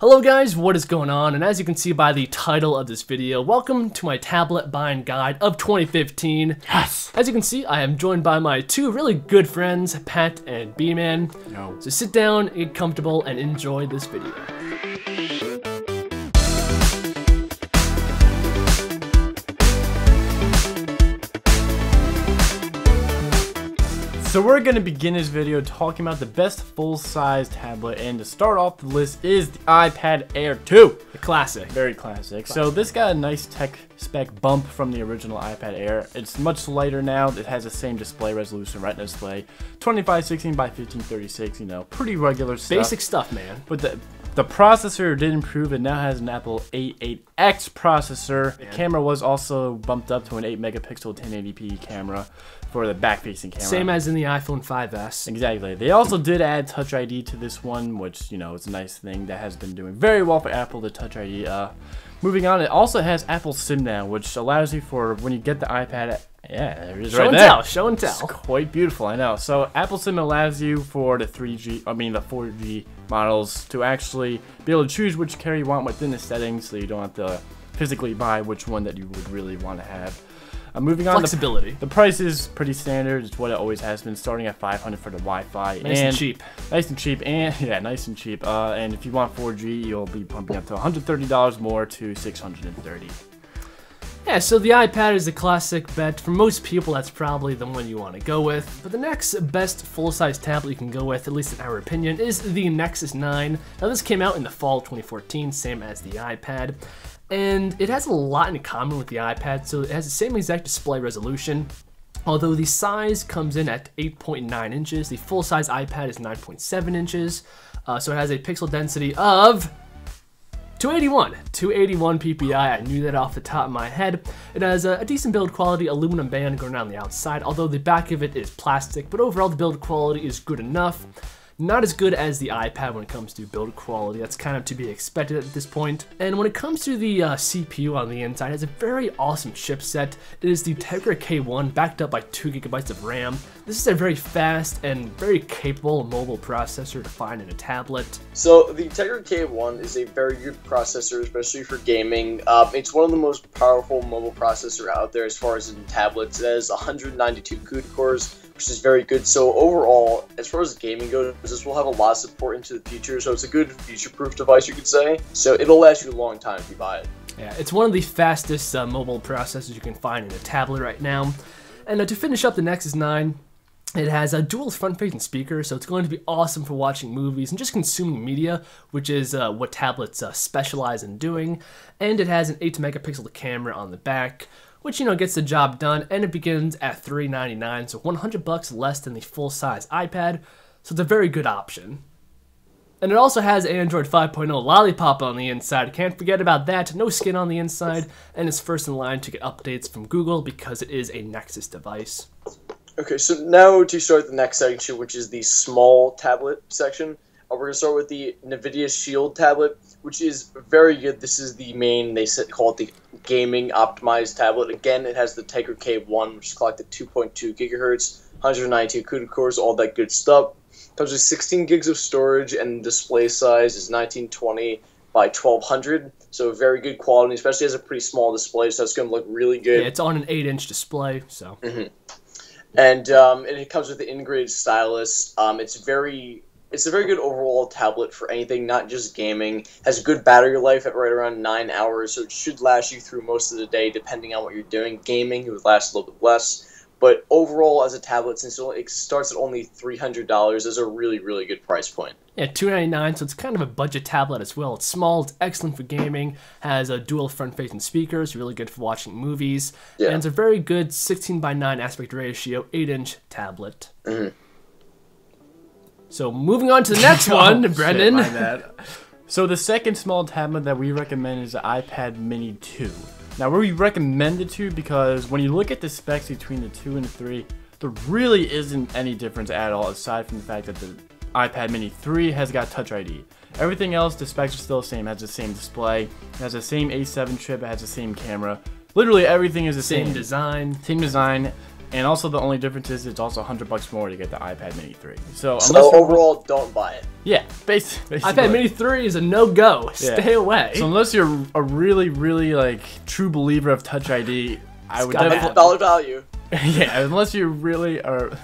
Hello guys, what is going on? And as you can see by the title of this video, welcome to my tablet buying guide of 2015. Yes! As you can see, I am joined by my two really good friends, Pat and B-Man. No. So sit down, get comfortable, and enjoy this video. So we're going to begin this video talking about the best full-size tablet, and to start off the list is the iPad Air 2. The classic. Very classic. So this got a nice tech spec bump from the original iPad Air. It's much lighter now. It has the same display resolution, Retina display, 2516 by 1536, you know, pretty regular stuff. Basic stuff, man. But the processor did improve. It now has an Apple A8X processor. The camera was also bumped up to an 8 megapixel 1080p camera for the back-facing camera. Same as in the iPhone 5S. Exactly. They also did add Touch ID to this one, which, you know, is a nice thing that has been doing very well for Apple, the Touch ID. Moving on, it also has Apple SIM now, which allows you for when you get the iPad. Yeah, there it is right there. Show and tell. It's quite beautiful, I know. So Apple SIM allows you for the 4G models to actually be able to choose which carrier you want within the settings, so you don't have to physically buy which one that you would really want to have. Moving on, flexibility. The price is pretty standard. It's what it always has been, starting at $500 for the Wi-Fi. Nice and cheap. Nice and cheap, and yeah, nice and cheap. And if you want 4G, you'll be pumping up to $130 more to $630. Yeah, so the iPad is a classic bet. For most people, that's probably the one you want to go with. But the next best full-size tablet you can go with, at least in our opinion, is the Nexus 9. Now, this came out in the fall of 2014, same as the iPad. And it has a lot in common with the iPad, so it has the same exact display resolution. Although the size comes in at 8.9 inches, the full-size iPad is 9.7 inches. So it has a pixel density of 281 ppi. I knew that off the top of my head. It has a decent build quality, aluminum band going around the outside, although the back of it is plastic, but overall the build quality is good enough. Not as good as the iPad when it comes to build quality. That's kind of to be expected at this point. And when it comes to the CPU on the inside, it has a very awesome chipset. It is the Tegra K1 backed up by 2 GB of RAM. This is a very fast and very capable mobile processor to find in a tablet. So the Tegra K1 is a very good processor, especially for gaming. It's one of the most powerful mobile processor out there as far as in tablets. It has 192 CUDA cores, which is very good. So overall, as far as gaming goes, this will have a lot of support into the future. So it's a good future-proof device, you could say. So it'll last you a long time if you buy it. Yeah, it's one of the fastest mobile processors you can find in a tablet right now. And to finish up the Nexus 9, it has a dual front-facing speaker, so it's going to be awesome for watching movies and just consuming media, which is what tablets specialize in doing. And it has an 8 megapixel camera on the back, which, you know, gets the job done, and it begins at $399, so $100 less than the full-size iPad, so it's a very good option. And it also has Android 5.0 Lollipop on the inside. Can't forget about that. No skin on the inside, and it's first in line to get updates from Google because it is a Nexus device. Okay, so now to start the next section, which is the small tablet section. We're going to start with the NVIDIA Shield tablet, which is very good. This is the main, call it the gaming optimized tablet. Again, it has the Tegra K1, which is clocked at 2.2 gigahertz, 192 CUDA cores, all that good stuff. Comes with 16 gigs of storage, and the display size is 1920 by 1200. So very good quality, especially as a pretty small display, so it's going to look really good. Yeah, it's on an 8-inch display, so. And it comes with the integrated stylus. It's a very good overall tablet for anything, not just gaming. Has a good battery life at right around 9 hours, so it should last you through most of the day, depending on what you're doing. Gaming, it would last a little bit less. But overall, as a tablet, since it starts at only $300, is a really, really good price point. Yeah, $299, so it's kind of a budget tablet as well. It's small, it's excellent for gaming, has a dual front-facing speakers, really good for watching movies, and it's a very good 16:9 aspect ratio, 8-inch tablet. So moving on to the next one, Brendan. So the second small tablet that we recommend is the iPad Mini 2. Now we recommend it to because when you look at the specs between the 2 and the 3, there really isn't any difference at all, aside from the fact that the iPad Mini 3 has got Touch ID. Everything else, the specs are still the same. It has the same display, it has the same A7 chip, it has the same camera. Literally everything is the same. Same design. Same design. And also the only difference is it's also $100 more to get the iPad Mini 3. So overall, don't buy it. yeah, basically. iPad Mini 3 is a no-go. Yeah. Stay away. So unless you're a really, really like true believer of Touch ID, I would got definitely Dollar value. yeah. Unless you really are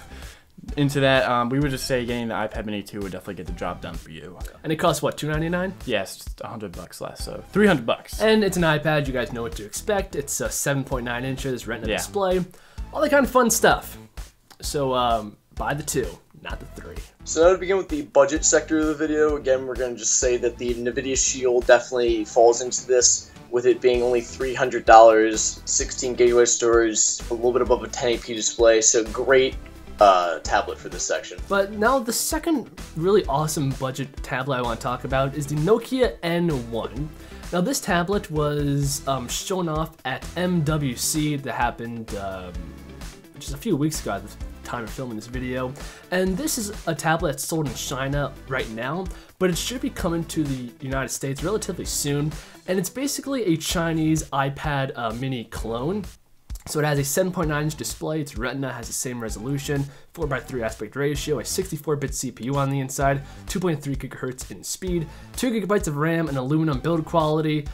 into that, we would just say getting the iPad Mini 2 would definitely get the job done for you. And it costs what, $299? Yes, just $100 less, so $300. And it's an iPad. You guys know what to expect. It's a 7.9 inches Retina Yeah. display, all that kind of fun stuff. So buy the 2, not the 3. So now to begin with the budget sector of the video, again, we're going to just say that the NVIDIA Shield definitely falls into this, with it being only $300, 16 gigabyte storage, a little bit above a 1080p display, so great tablet for this section. But now the second really awesome budget tablet I want to talk about is the Nokia N1. Now this tablet was shown off at MWC that happened just a few weeks ago at the time of filming this video. And this is a tablet that's sold in China right now, but it should be coming to the United States relatively soon. And it's basically a Chinese iPad mini clone. So it has a 7.9-inch display, its Retina has the same resolution, 4:3 aspect ratio, a 64-bit CPU on the inside, 2.3 GHz in speed, 2 GB of RAM, and aluminum build quality,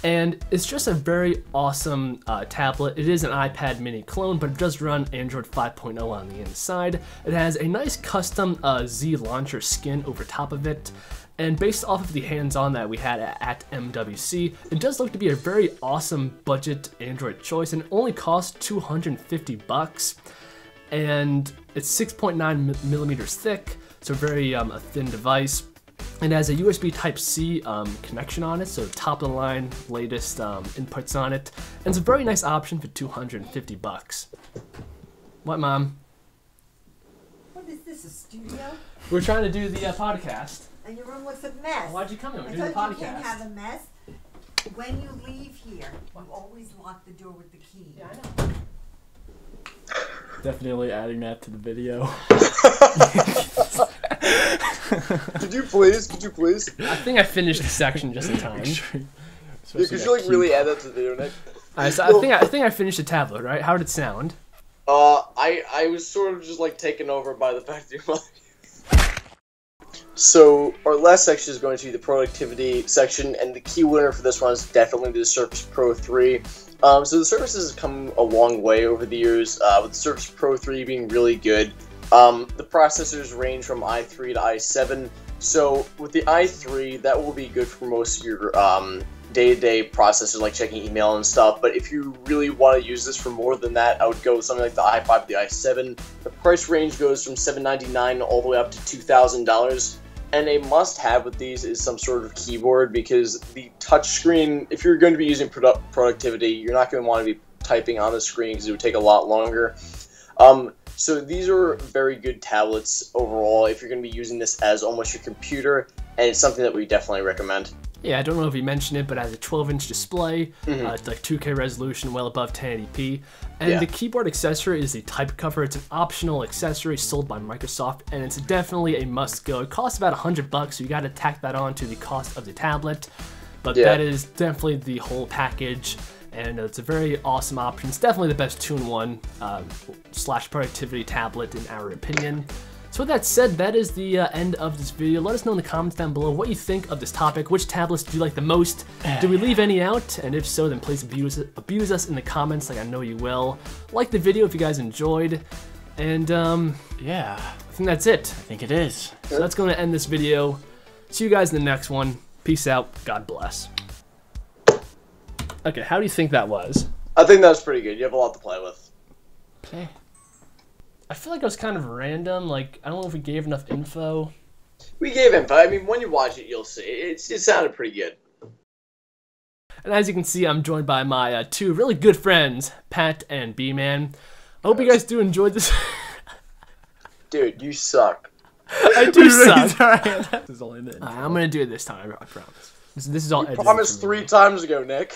and it's just a very awesome tablet. It is an iPad mini clone, but it does run Android 5.0 on the inside. It has a nice custom Z launcher skin over top of it. And based off of the hands-on that we had at MWC, it does look to be a very awesome budget Android choice, and it only costs $250. And it's 6.9 millimeters thick, so very a thin device. It has a USB Type-C connection on it, so top of the line, latest inputs on it, and it's a very nice option for $250. What, Mom? What is this, a studio? We're trying to do the podcast. And your room looks a mess. Why'd you come here? We're I doing the told you podcast. you can't have a mess. When you leave here, you always lock the door with the key. Yeah, I know. Definitely adding that to the video. Could you please? Could you please? I think I finished the section just in time. Yeah, could you like really add that to the video, Nick? Alright, so I think I finished the tablet, right? How did it sound? I was sort of just like taken over by the fact that you're So our last section is going to be the productivity section, and the key winner for this one is definitely the Surface Pro 3. So the Surface has come a long way over the years, with the Surface Pro 3 being really good. The processors range from i3 to i7, so with the i3, that will be good for most of your day-to-day processors like checking email and stuff, but if you really want to use this for more than that, I would go with something like the i5 to the i7. The price range goes from $799 all the way up to $2,000. And a must-have with these is some sort of keyboard, because the touchscreen, if you're going to be using productivity, you're not going to want to be typing on the screen because it would take a lot longer. So these are very good tablets overall if you're going to be using this as almost your computer, and it's something that we definitely recommend. Yeah, I don't know if you mentioned it, but it has a 12-inch display, it's like 2K resolution, well above 1080p, and the keyboard accessory is the type cover. It's an optional accessory sold by Microsoft, and it's definitely a must-go. It costs about $100, so you got to tack that on to the cost of the tablet, but that is definitely the whole package, and it's a very awesome option. It's definitely the best 2-in-1 slash productivity tablet in our opinion. So with that said, that is the end of this video. Let us know in the comments down below what you think of this topic. Which tablets do you like the most? Did we leave any out? And if so, then please abuse us in the comments like I know you will. Like the video if you guys enjoyed. And Yeah, I think that's it. I think it is. So that's going to end this video. See you guys in the next one. Peace out. God bless. Okay, how do you think that was? I think that's pretty good. You have a lot to play with. Okay. I feel like it was kind of random. Like, I don't know if we gave enough info. We gave info. I mean, when you watch it, you'll see. It sounded pretty good. And as you can see, I'm joined by my two really good friends, Pat and B-Man. I hope you guys do enjoy this. Dude, you suck. I do suck. This is only the intro. I'm going to do it this time, I promise. This is all edited Promised for me. 3 times ago, Nick.